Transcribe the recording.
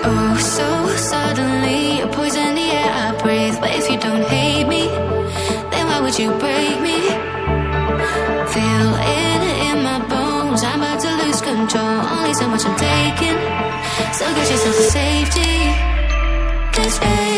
Oh, so suddenly you're poison the air I breathe. But if you don't hate me, then why would you break me? Feel it in my bones, I'm about to lose control. Only so much I'm taking, so get yourself to safety. 'Cause baby,